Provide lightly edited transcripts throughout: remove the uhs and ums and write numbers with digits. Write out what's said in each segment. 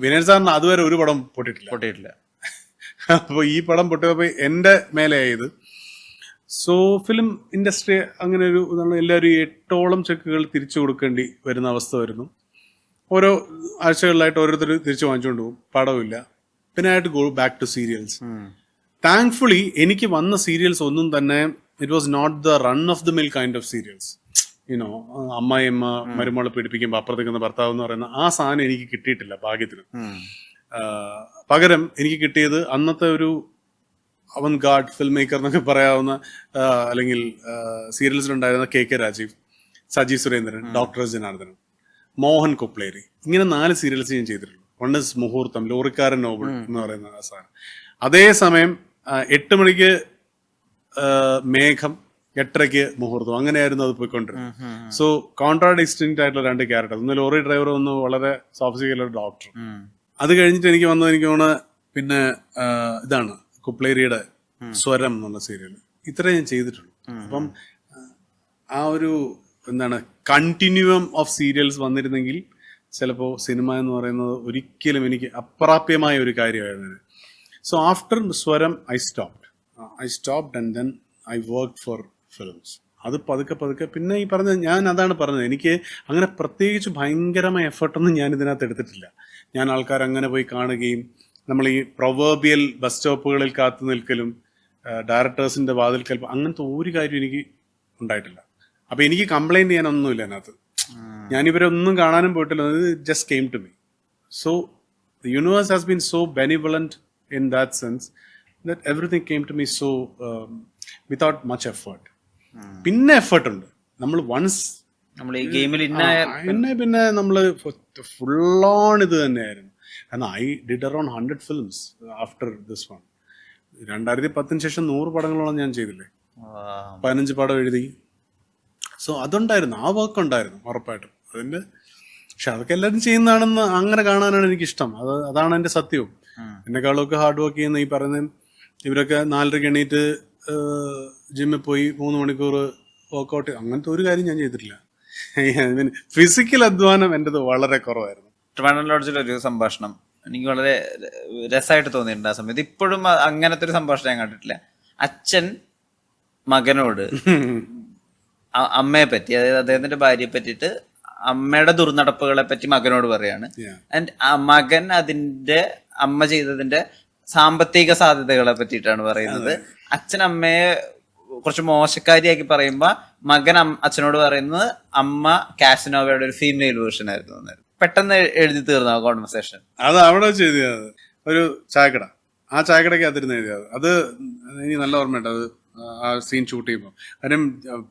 വിനയൻ സാറിന് അതുവരെ ഒരു പടം പൊട്ടിയിട്ടില്ല. അപ്പോൾ ഈ പടം പൊട്ടിയപ്പോൾ എൻ്റെ മേലെയായത്. സോ ഫിലിം ഇൻഡസ്ട്രി അങ്ങനെ ഒരു എല്ലാവരും 8ഓളം ചെക്കുകൾ തിരിച്ചു കൊടുക്കേണ്ടി വരുന്ന അവസ്ഥ വരുന്നു. ഓരോ ആഴ്ചകളിലായിട്ട് ഓരോരുത്തർ തിരിച്ചു വാങ്ങിച്ചുകൊണ്ട് പോകും, പടമില്ല. പിന്നെ ആയിട്ട് go back to serials. Thankfully എനിക്ക് വന്ന സീരിയൽസ് ഒന്നും തന്നെ it was not the run of the mill kind of serials. You know അമ്മായിയമ്മ മരുമോളെ പീഡിപ്പിക്കുമ്പോൾ അപ്പുറത്തേക്കുന്ന ഭർത്താവ് എന്ന് പറയുന്ന ആ സാധനം എനിക്ക് കിട്ടിയിട്ടില്ല ഭാഗ്യത്തിന്. പകരം എനിക്ക് കിട്ടിയത് അന്നത്തെ ഒരു അവൻ ഗാഡ് ഫിൽം മേക്കർ എന്നൊക്കെ പറയാവുന്ന അല്ലെങ്കിൽ സീരിയൽസിലുണ്ടായിരുന്ന KK രാജീവ്, സജി സുരേന്ദ്രൻ, ഡോക്ടർ ജനാർദ്ദനൻ, മോഹൻ കൊപ്ലേരി, ഇങ്ങനെ 4 സീരിയൽസ് ഞാൻ ചെയ്തിട്ടുള്ളൂ. വൺ ഇസ് മുഹൂർത്തം, ലോറിക്കാരൻ നോബിൾ എന്ന് പറയുന്ന ആ സാധനം. അതേസമയം 8 മണിക്ക് മേഘം, 8:30 മുഹൂർത്തം, അങ്ങനെയായിരുന്നു അത് പോയിക്കൊണ്ടിരുന്നത്. സോ കോൺട്രാഡിസ്റ്റിംഗ് ആയിട്ടുള്ള 2 ക്യാരക്ടർ, ഒന്ന് ലോറി ഡ്രൈവർ, ഒന്ന് വളരെ സോഫിസ്റ്റിക്കേറ്റഡ് ഡോക്ടർ. അത് കഴിഞ്ഞിട്ട് എനിക്ക് വന്നത് എനിക്ക് തോന്നുന്നു പിന്നെ ഇതാണ് കുപ്ലേരിയുടെ സ്വരം എന്നുള്ള സീരിയൽ. ഇത്രേ ഞാൻ ചെയ്തിട്ടുള്ളൂ. അപ്പം ആ ഒരു എന്താണ് കണ്ടിന്യൂം ഓഫ് സീരിയൽസ് വന്നിരുന്നെങ്കിൽ ചിലപ്പോൾ സിനിമ എന്ന് പറയുന്നത് ഒരിക്കലും എനിക്ക് അപ്രാപ്യമായ ഒരു കാര്യമായിരുന്നു. സോ ആഫ്റ്റർ സ്വരം I stopped and then I work for films. അത് പതുക്കെ പിന്നെ ഈ ഞാൻ അതാണ് പറഞ്ഞത്, എനിക്ക് അങ്ങനെ പ്രത്യേകിച്ച് ഭയങ്കരമായ എഫർട്ടൊന്നും ഞാൻ ഇതിനകത്ത് എടുത്തിട്ടില്ല. ഞാൻ ആൾക്കാർ അങ്ങനെ പോയി കാണുകയും നമ്മൾ ഈ പ്രൊവേർബിയൽ ബസ് സ്റ്റോപ്പുകളിൽ കാത്തു നിൽക്കലും ഡയറക്ടേഴ്സിന്റെ വാതിൽക്കൽ അങ്ങനത്തെ ഒരു കാര്യം എനിക്ക് ഉണ്ടായിട്ടില്ല. അപ്പൊ എനിക്ക് കംപ്ലൈന്റ് ചെയ്യാനൊന്നുമില്ല അതിനകത്ത്. ഞാനിവരെ ഒന്നും കാണാനും പോയിട്ടില്ല. Just came to me. So the universe has been so benevolent in that sense that everything came to me so without much effort. പിന്നെ എഫേർട്ട് ഉണ്ട്. നമ്മൾ വൺസ് പിന്നെ നമ്മള് ഫുൾ ഓൺ ഇത് തന്നെയായിരുന്നു. കാരണം I did around 100 films after this one. 2010 ശേഷം 100 പടങ്ങളോളം ഞാൻ ചെയ്തില്ലേ, 15 പടം എഴുതി. സോ അതുണ്ടായിരുന്നു, ആ വർക്ക് ഉണ്ടായിരുന്നു ഉറപ്പായിട്ടും അതിന്റെ. പക്ഷെ അതൊക്കെ എല്ലാവരും ചെയ്യുന്നതാണെന്ന് അങ്ങനെ കാണാനാണ് എനിക്കിഷ്ടം. അതാണ് എന്റെ സത്യവും. എന്നെക്കാളൊക്കെ ഹാർഡ് വർക്ക് ചെയ്യുന്ന ഈ പറയുന്ന ഇവരൊക്കെ 4:30 എണീറ്റ് ജിമ്മിൽ പോയി 3 മണിക്കൂർ വർക്കൗട്ട്, അങ്ങനത്തെ ഒരു കാര്യം ഞാൻ ചെയ്തിട്ടില്ല. ഫിസിക്കൽ അധ്വാനം എന്റേത് വളരെ കുറവായിരുന്നു. ട്രിവാൻഡ്രം ലോഡ്ജിൽ ഒരു സംഭാഷണം എനിക്ക് വളരെ രസമായിട്ട് തോന്നിയിട്ടുണ്ട് ആ സമയത്ത്. ഇപ്പോഴും അങ്ങനത്തെ ഒരു സംഭാഷണം ഞാൻ കണ്ടിട്ടില്ല. അച്ഛൻ മകനോട് അമ്മയെ പറ്റി, അതായത് അദ്ദേഹത്തിന്റെ ഭാര്യയെ പറ്റിയിട്ട് അമ്മയുടെ ദുർനടപ്പുകളെ പറ്റി മകനോട് പറയാണ്. ആൻഡ് മകൻ അതിന്റെ അമ്മ ചെയ്തതിന്റെ സാമ്പത്തിക സാധ്യതകളെ പറ്റിയിട്ടാണ് പറയുന്നത്. അച്ഛൻ അമ്മയെ കുറച്ച് മോശക്കാരിയാക്കി പറയുമ്പോ മകൻ അച്ഛനോട് പറയുന്നത് അമ്മ കാസിനോവയുടെ ഒരു ഫീമെയിൽ വേർഷൻ ആയിരുന്നു. പെട്ടെന്ന് എഴുതി തീർന്ന കോൺവെർസേഷൻ അത് അവിടെ വെച്ച് എഴുതിയത് ഒരു ചായക്കട. ആ ചായക്കടയ്ക്ക് അതിരുന്ന് എഴുതിയത്. അത് എനിക്ക് നല്ല ഓർമ്മയുണ്ട്. അത് ആ സീൻ ഷൂട്ട് ചെയ്യുമ്പോൾ കാര്യം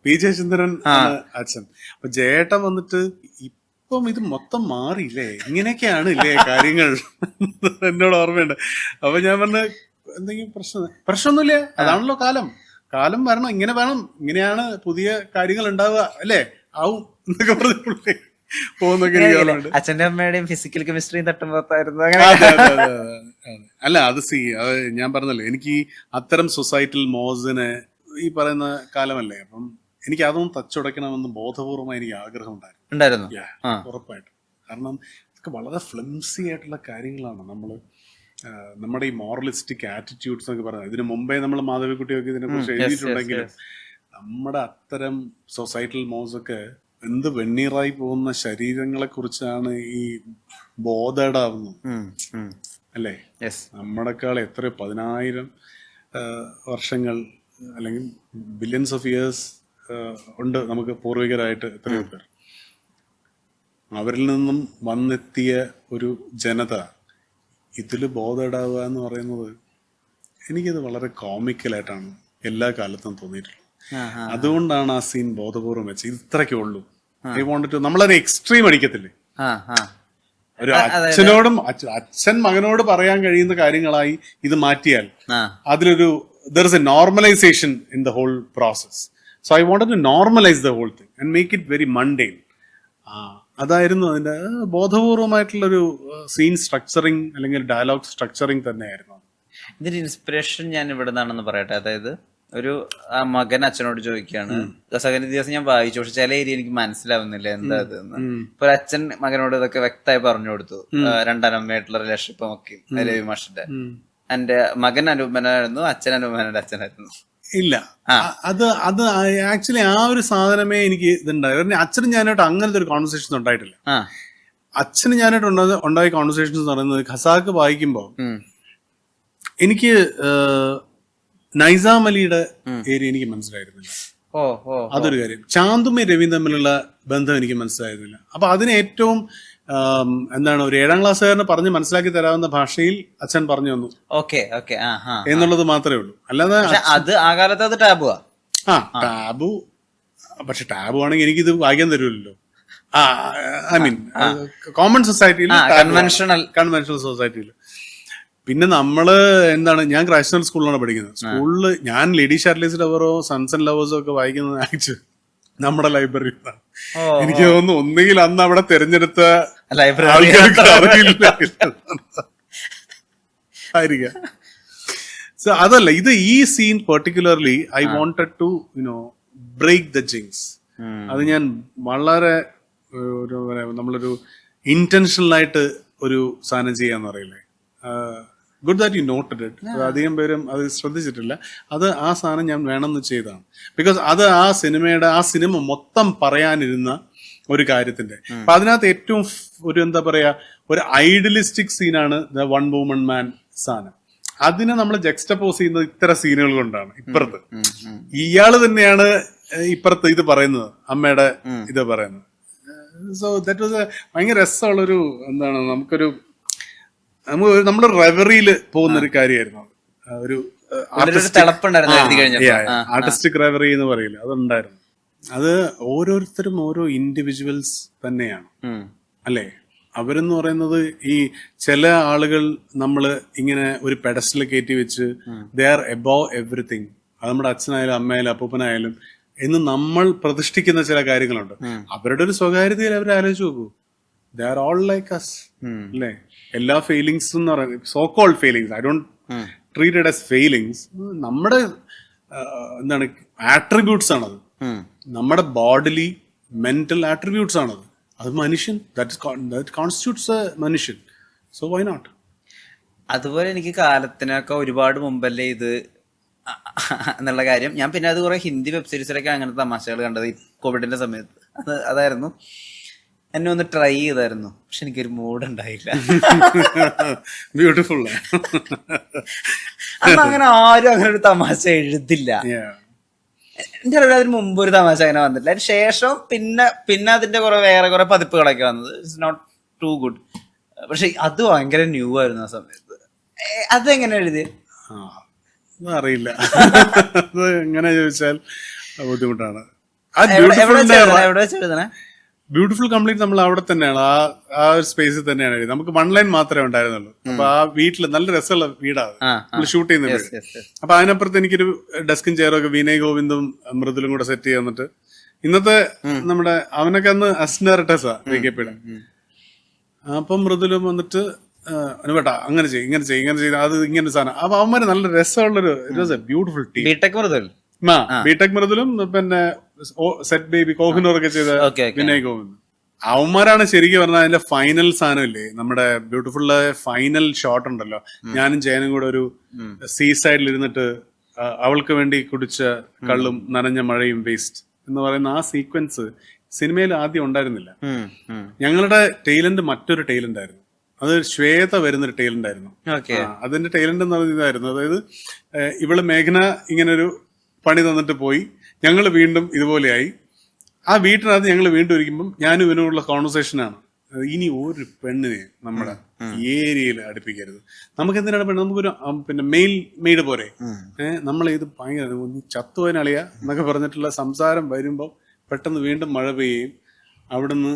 പി ജയചന്ദ്രൻ അച്ഛൻ. അപ്പൊ ജയേട്ടൻ വന്നിട്ട് ഇപ്പം ഇത് മൊത്തം മാറിയില്ലേ, ഇങ്ങനെയൊക്കെയാണ് ഇല്ലേ കാര്യങ്ങൾ എന്നോട് ഓർമ്മയുണ്ട്. അപ്പൊ ഞാൻ പറഞ്ഞ എന്തെങ്കിലും പ്രശ്നമൊന്നുമില്ല, അതാണല്ലോ കാലം വരണം, ഇങ്ങനെ വേണം, ഇങ്ങനെയാണ് പുതിയ കാര്യങ്ങൾ ഉണ്ടാവുക അല്ലേ, ആവും എന്നൊക്കെ പറഞ്ഞിട്ടുള്ളേ പോകുന്നൊക്കെ എനിക്ക് ഓർമ്മയുണ്ട്. അച്ഛന്റെ അമ്മയുടെയും ഫിസിക്കൽ കെമിസ്ട്രിയും തട്ടുമ്പോത്തായിരുന്നു. അല്ല അത് ഞാൻ പറഞ്ഞല്ലോ, എനിക്ക് അത്തരം സൊസൈറ്റൽ മോസിനെ ഈ പറയുന്ന കാലമല്ലേ, അപ്പം എനിക്ക് അതൊന്നും തച്ചുടയ്ക്കണമെന്ന് ബോധപൂർവമായി എനിക്ക് ആഗ്രഹം ഉണ്ടായിരുന്നു. ഉറപ്പായിട്ടും. കാരണം ഇതൊക്കെ വളരെ ഫ്ലിംസി ആയിട്ടുള്ള കാര്യങ്ങളാണ്. നമ്മുടെ ഈ മോറലിസ്റ്റിക് ആറ്റിറ്റ്യൂഡ്സ് എന്നൊക്കെ പറയുന്നത്. ഇതിനു മുമ്പേ നമ്മൾ മാധവിക്കുട്ടിയൊക്കെ ഇതിനെ കുറിച്ച് എഴുതിയിട്ടുണ്ടെങ്കിലും നമ്മുടെ അത്തരം സൊസൈറ്റൽ മോസൊക്കെ എന്ത് വെണ്ണീറായി പോകുന്ന ശരീരങ്ങളെ കുറിച്ചാണ് ഈ ബോധേടാവുന്നത് അല്ലേ. നമ്മുടെക്കാൾ എത്രയോ 10,000 വർഷങ്ങൾ അല്ലെങ്കിൽ ബില്യൺസ് ഓഫ് ഇയേഴ്സ് ഉണ്ട് നമുക്ക് പൂർവികരായിട്ട് എത്രയോ പേർ. അവരിൽ നിന്നും വന്നെത്തിയ ഒരു ജനത ഇതില് ബോധേടാവുക എന്ന് പറയുന്നത് എനിക്കത് വളരെ കോമിക്കലായിട്ടാണ് എല്ലാ കാലത്തും തോന്നിയിട്ടുള്ളത്. അതുകൊണ്ടാണ് ആ സീൻ ബോധപൂർവം വെച്ച് ഇത്രയ്ക്കേ ഉള്ളൂ. ഐ വോണ്ട് ടു, നമ്മളൊരു എക്സ്ട്രീം അടിക്കത്തില്ലേ, ഒരു അച്ഛൻ മകനോട് പറയാൻ കഴിയുന്ന കാര്യങ്ങളായി ഇത് മാറ്റിയാൽ അതിലൊരു there is a normalization in the whole process. So I wanted to normalize the whole thing and make it very mundane. അതായിരുന്നു അതിന്റെ ബോധപൂർവമായിട്ടുള്ളൊരു സീൻ സ്ട്രക്ചറിങ് അല്ലെങ്കിൽ ഡയലോഗ് സ്ട്രക്ചറിങ് തന്നെയായിരുന്നു. ഇതിന്റെ ഇൻസ്പിറേഷൻ ഞാൻ ഇവിടെ നിന്നാണെന്ന് പറയട്ടെ. അതായത് ഒരു ആ മകൻ അച്ഛനോട് ചോദിക്കുകയാണ്, സെക്കൻഡ് ദിവസം ഞാൻ വായിച്ചു, പക്ഷെ ചില ഏരിയ എനിക്ക് മനസ്സിലാവുന്നില്ല എന്താ ഇതെന്ന്. ഇപ്പൊ ഒരു അച്ഛൻ മകനോട് ഇതൊക്കെ വ്യക്തമായി പറഞ്ഞു കൊടുത്തു, രണ്ടാനമ്മയായിട്ടുള്ള റിലേഷൻഷിപ്പും ഒക്കെ രവി മാഷിന്റെ. എന്റെ മകൻ അനുപമനായിരുന്നു, അച്ഛൻ അനുപമനന്റെ അച്ഛനായിരുന്നു. ഇല്ല, അത് ആക്ച്വലി ആ ഒരു സാധനമേ എനിക്ക് ഇതുണ്ടായി. അച്ഛനും ഞാനായിട്ട് അങ്ങനത്തെ ഒരു കോൺവെർസേഷൻ ഉണ്ടായിട്ടില്ല. അച്ഛന് ഞാനായിട്ട് ഉണ്ടായ കോൺവെർസേഷൻസ് എന്ന് പറയുന്നത് ഖസാക്ക് വായിക്കുമ്പോൾ എനിക്ക് നൈസാം അലിയുടെ ഏരിയ എനിക്ക് മനസ്സിലായിരുന്നില്ല. അതൊരു കാര്യം. ചാന്തുമേ രവിയും തമ്മിലുള്ള ബന്ധം എനിക്ക് മനസ്സിലായിരുന്നില്ല. അപ്പൊ അതിന് ഏറ്റവും എന്താണ് ഒരു 7ാം ക്ലാസ്സുകാരന് പറഞ്ഞ് മനസ്സിലാക്കി തരാവുന്ന ഭാഷയിൽ അച്ഛൻ പറഞ്ഞു തന്നു എന്നുള്ളത് മാത്രമേ ഉള്ളൂ. അല്ലാതെ അത് ആ കാലത്ത് അത് ടാബുവാ. ടാബു, പക്ഷെ ടാബു ആണെങ്കിൽ എനിക്കിത് വായിക്കാൻ തരുമല്ലോ. ഐ മീൻ കോമൺ സൊസൈറ്റിയിൽ, കൺവെൻഷണൽ സൊസൈറ്റിയിൽ. പിന്നെ നമ്മള് എന്താണ്, ഞാൻ ക്രൈസ്റ്റ് സ്കൂളിലാണ് പഠിക്കുന്നത്. സ്കൂളില് ഞാൻ ലേഡി ഷാർലീസ് ലവറോ സൺസ് ആൻഡ് ലവേഴ്സോ ഒക്കെ വായിക്കുന്നത് ആക്ച്വലി നമ്മുടെ ലൈബ്രറിയിലാണ്. എനിക്ക് തോന്നുന്നു ഒന്നുകിൽ അന്ന് അവിടെ തിരഞ്ഞെടുത്ത ആൾക്കാർക്ക് അറിയില്ല ആയിരിക്കാം. സോ അതല്ല, ഇത് ഈ scene particularly I wanted to break the jinx. അത് ഞാൻ വളരെ നമ്മളൊരു ഇന്റൻഷണൽ ആയിട്ട് ഒരു സാധനം ചെയ്യാന്ന് പറയില്ലേ. Good that you noted it. അധികം പേരും അത് ശ്രദ്ധിച്ചിട്ടില്ല. അത് ആ സാധനം ഞാൻ വേണമെന്ന് ചെയ്തതാണ്. ബിക്കോസ് അത് ആ സിനിമ മൊത്തം പറയാനിരുന്ന ഒരു കാര്യത്തിന്റെ. അപ്പൊ അതിനകത്ത് ഏറ്റവും ഒരു എന്താ പറയാ, ഒരു ഐഡിയലിസ്റ്റിക് സീനാണ് ദ വൺ വുമൺ മാൻ സാധനം. അതിനെ നമ്മൾ ജക്സ്റ്റപ്പോസ് ചെയ്യുന്നത് ഇത്തരം സീനുകൾ കൊണ്ടാണ്. ഇപ്പുറത്ത് ഇയാള് തന്നെയാണ് ഇപ്പുറത്ത് ഇത് പറയുന്നത്, അമ്മയുടെ ഇത് പറയുന്നത്. സോ ദാറ്റ് വാസ് ഭയങ്കര രസമുള്ളൊരു എന്താണ്, നമ്മുടെ റെവറിയിൽ പോകുന്ന ഒരു കാര്യമായിരുന്നു. ഒരു ആർട്ടിസ്റ്റിക് റെവറി എന്ന് പറയില്ല, അതുണ്ടായിരുന്നു. അത് ഓരോരുത്തരും ഓരോ ഇൻഡിവിജ്വൽസ് തന്നെയാണ് അല്ലേ. അവരെന്ന് പറയുന്നത് ഈ ചില ആളുകൾ നമ്മള് ഇങ്ങനെ ഒരു പെഡസ്റ്റൽ കയറ്റി വെച്ച് ദേ ആർ എബോവ് എവറിത്തിങ്. അത് നമ്മുടെ അച്ഛനായാലും അമ്മയായാലും അപ്പൂപ്പനായാലും എന്ന് നമ്മൾ പ്രതിഷ്ഠിക്കുന്ന ചില കാര്യങ്ങളുണ്ട്. അവരുടെ ഒരു സ്വകാര്യതയിൽ അവരെ ആലോചിച്ച് നോക്കൂ. They are all like us അല്ലേ. എല്ലാ ഫെയിലിങ്സ് എന്ന് പറയുന്നത് so called failings, I don't treat it as failings. നമ്മുടെ എന്താണ് ആട്രിബ്യൂട്ട്സ് ആണത്, നമ്മുടെ ബോഡിലി മെന്റൽ ആട്രിബ്യൂട്ട്സ് ആണത്. അത് മനുഷ്യൻ, ദാറ്റ് കോൺസ്റ്റിറ്റ്യൂട്ട്സ് എ മനുഷ്യൻ. So why not. അതുപോലെ എനിക്ക് കാലത്തിനൊക്കെ ഒരുപാട് മുമ്പല്ലേ ഇത് എന്നുള്ള കാര്യം. ഞാൻ പിന്നെ അത് കുറെ ഹിന്ദി വെബ് സീരീസിലൊക്കെ അങ്ങനത്തെ തമാശകൾ കണ്ടത് ഈ കോവിഡിന്റെ സമയത്ത്. അതായിരുന്നു എന്നെ ഒന്ന് ട്രൈ ചെയ്തായിരുന്നു, പക്ഷെ എനിക്കൊരു മൂഡ് ഉണ്ടായില്ല. ബ്യൂട്ടിഫുൾ. അന്ന് അങ്ങനെ ആരും അങ്ങനെ ഒരു തമാശ എഴുതില്ല. എന്റെ അറിവിൽ അതിന് മുമ്പ് ഒരു തമാശ അങ്ങനെ വന്നിട്ടില്ല. അതിന് ശേഷം പിന്നെ അതിന്റെ വേറെ കുറെ പതിപ്പുകളൊക്കെ വന്നത്. It's not too good. പക്ഷെ അത് ഭയങ്കര ന്യൂ ആയിരുന്നു ആ സമയത്ത്. അതെങ്ങനെ എഴുതി അറിയില്ല. അത് എങ്ങനെ ചോദിച്ചാൽ ബുദ്ധിമുട്ടാണ്. ബ്യൂട്ടിഫുൾ കംപ്ലീറ്റ് നമ്മൾ അവിടെ തന്നെയാണ്, ആ ഒരു സ്പേസിൽ തന്നെയാണ്. നമുക്ക് 1 ലൈൻ മാത്രമേ ഉണ്ടായിരുന്നുള്ളൂ. അപ്പൊ ആ വീട്ടില് നല്ല രസമുള്ള വീടാണ് നമ്മൾ ഷൂട്ട് ചെയ്യുന്ന വീട്. അപ്പൊ അതിനപ്പുറത്ത് എനിക്കൊരു ഡെസ്കും ചെയറും ഒക്കെ വിനയ് ഗോവിന്ദും മൃദുലും കൂടെ സെറ്റ് ചെയ്ത് തന്നിട്ട്, ഇന്നത്തെ നമ്മുടെ അവനൊക്കെ അന്ന് അസിസ്റ്റന്റ് ഡയറക്ടേഴ്സാ VKP-യുടെ. അപ്പം മൃദുലും വന്നിട്ട് അനുവേട്ടാ അങ്ങനെ ചെയ്ത് അത് ഇങ്ങനെ സാധനം. അപ്പൊ അവന്മാര് നല്ല രസമുള്ളൊരു ബ്യൂട്ടിഫുൾ ടീം. ബിടെക് മൃദുലും പിന്നെ സെറ്റ് ബേബി കോഹിനൂറൊക്കെ ചെയ്ത വിനയ് ഗോവിന്ദ്. അവന്മാരാണ് ശരിക്കും പറഞ്ഞാൽ അതിന്റെ ഫൈനൽ സാധനമില്ലേ, നമ്മുടെ ബ്യൂട്ടിഫുള്ള ഫൈനൽ ഷോട്ട് ഉണ്ടല്ലോ. ഞാനും ജയനും കൂടെ ഒരു സീ സൈഡിൽ ഇരുന്നിട്ട് അവൾക്ക് വേണ്ടി കുടിച്ച കള്ളും നനഞ്ഞ മഴയും വേസ്റ്റ് എന്ന് പറയുന്ന ആ സീക്വൻസ് സിനിമയിൽ ആദ്യം ഉണ്ടായിരുന്നില്ല. ഞങ്ങളുടെ ടൈലന്റ് മറ്റൊരു ടൈലന്റ് ആയിരുന്നു. അത് ശ്വേത വരുന്നൊരു ടൈലന്റ് ആയിരുന്നു. അതിന്റെ ടൈലന്റ് എന്ന് പറയുന്നത് ഇതായിരുന്നു. അതായത് ഇവള് മേഘന ഇങ്ങനൊരു പണി തന്നിട്ട് പോയി, ഞങ്ങൾ വീണ്ടും ഇതുപോലെയായി. ആ വീട്ടിനകത്ത് ഞങ്ങൾ വീണ്ടും ഇരിക്കുമ്പം ഞാനും ഇവനുള്ള കോൺവെർസേഷനാണ്, ഇനി ഒരു പെണ്ണിനെ നമ്മുടെ ഏരിയയിൽ അടുപ്പിക്കരുത്. നമുക്ക് എന്തിനാണ് പെണ്ണ്, നമുക്കൊരു പിന്നെ മെയ്ഡ് പോരെ, നമ്മൾ ഇത് ഭയങ്കര ചത്തുപോയനളിയ എന്നൊക്കെ പറഞ്ഞിട്ടുള്ള സംസാരം വരുമ്പോൾ പെട്ടെന്ന് വീണ്ടും മഴ പെയ്യുകയും അവിടുന്ന്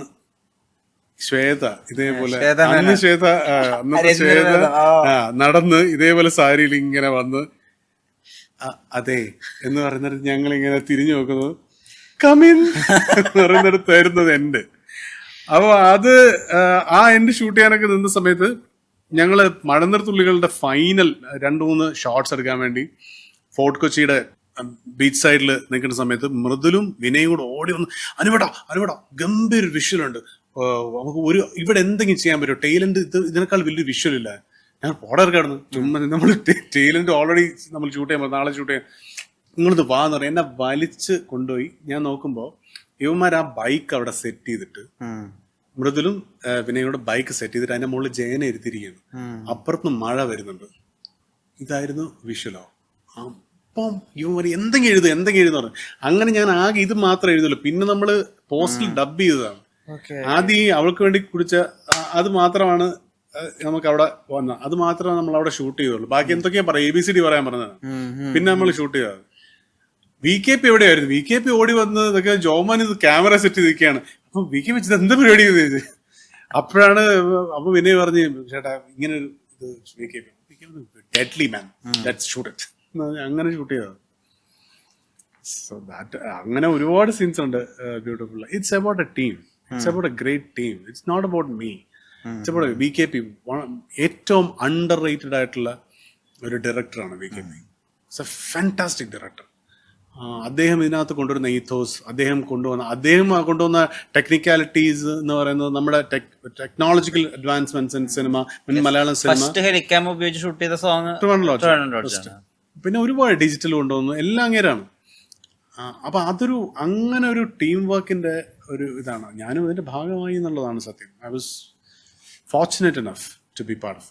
ശ്വേത ഇതേപോലെ അന്നത്തെ ശ്വേത നടന്ന് ഇതേപോലെ സാരിയിൽ ഇങ്ങനെ വന്ന് അതെ എന്ന് പറയുന്നിട്ട് ഞങ്ങൾ ഇങ്ങനെ തിരിഞ്ഞു നോക്കുന്നത് കമിൻ എന്ന് പറയുന്നിടത്തായിരുന്നത് എന്റെ. അപ്പൊ അത് ആ എന്റെ ഷൂട്ട് ചെയ്യാനൊക്കെ നിന്ന സമയത്ത് ഞങ്ങള് മഴനിർത്തുള്ളികളുടെ ഫൈനൽ 2-3 ഷോട്ട്സ് എടുക്കാൻ വേണ്ടി ഫോർട്ട് കൊച്ചിയുടെ ബീച്ച് സൈഡിൽ നിൽക്കുന്ന സമയത്ത് മൃദുലും വിനയും കൂടെ ഓടി വന്ന് അനുവടാ ഗംഭീര വിഷ്വൽ ഉണ്ട്, നമുക്ക് ഒരു ഇവിടെ എന്തെങ്കിലും ചെയ്യാൻ പറ്റുമോ, ടൈലന്റ് ഇതിനേക്കാൾ വലിയ വിഷ്വൽ ഇല്ല. ഞാൻ ഓർഡർ കിടന്നു ചുമ്മാ നമ്മൾ ടൈലന്റ് ഓൾറെഡി നമ്മൾ ഷൂട്ട് ചെയ്യാൻ നാളെ ഷൂട്ട് ചെയ്യാൻ നിങ്ങളിത് വാന്ന് പറയും. എന്നെ വലിച്ച് കൊണ്ടുപോയി. ഞാൻ നോക്കുമ്പോൾ ഇവന്മാർ ആ ബൈക്ക് അവിടെ സെറ്റ് ചെയ്തിട്ട്, മൃദുലും വിനയോട് ബൈക്ക് സെറ്റ് ചെയ്തിട്ട് അതിന്റെ മുകളിൽ ജയനെ ഇരുത്തിയിരിക്കുകയാണ്. അപ്പുറത്തുനിന്ന് മഴ വരുന്നുണ്ട്. ഇതായിരുന്നു വിഷ്വലോ. അപ്പം ഇവന്മാർ എന്തെങ്കിലും എഴുതുന്നു പറഞ്ഞു. അങ്ങനെ ഞാൻ ആകെ ഇത് മാത്രമേ എഴുതുള്ളൂ. പിന്നെ നമ്മള് പോസ്റ്റിൽ ഡബ് ചെയ്തതാണ്. ആദ്യം അവൾക്ക് വേണ്ടി കുടിച്ച അത് മാത്രമാണ് നമുക്ക് അവിടെ വന്ന, അത് മാത്രമേ നമ്മൾ അവിടെ ഷൂട്ട് ചെയ്തുള്ളൂ. ബാക്കി എന്തൊക്കെയാ പറയാം, ABCD പറയാൻ പറഞ്ഞതാണ്. പിന്നെ നമ്മൾ ഷൂട്ട് ചെയ്തത്. VKP എവിടെയായിരുന്നു? VKP ഓടി വന്ന് ഇതൊക്കെ ജോമാൻ ഇത് ക്യാമറ സെറ്റ് ചെയ്തിരിക്കുകയാണ്. അപ്പൊ VKP വെച്ചത് എന്താ പരിപാടി ചെയ്ത് അപ്പോഴാണ്. അപ്പൊ വിനയ് പറഞ്ഞ് ചേട്ടാ ഇങ്ങനെ ഒരു VKP deadly man, let's shoot it. അങ്ങനെ ഷൂട്ട് ചെയ്തത്. സോ ദാറ്റ് അങ്ങനെ ഒരുപാട് സീൻസ് ഉണ്ട് beautiful. It's about a team, it's about a great team. It's not about me, it's about VKP. ഏറ്റവും അണ്ടർ റേറ്റഡ് ആയിട്ടുള്ള ഒരു ഡയറക്ടറാണ് VKP. It's a fantastic director. അദ്ദേഹം ഇതിനകത്ത് കൊണ്ടുവരുന്ന ഈത്തോസ്, അദ്ദേഹം കൊണ്ടുവന്ന ടെക്നിക്കാലിറ്റീസ് എന്ന് പറയുന്നത് നമ്മുടെ technological advancements in cinema, Malayalam cinema ഉപയോഗിച്ച് ഷൂട്ട് ചെയ്ത സോങ്, പിന്നെ ഒരുപാട് ഡിജിറ്റൽ കൊണ്ടുവന്നു, എല്ലാം അങ്ങേരാണ്. അപ്പൊ അതൊരു അങ്ങനെ ഒരു ടീം വർക്കിന്റെ ഒരു ഇതാണ്. ഞാനും ഇതിന്റെ ഭാഗമായി എന്നുള്ളതാണ് സത്യം. I was fortunate enough to be part of.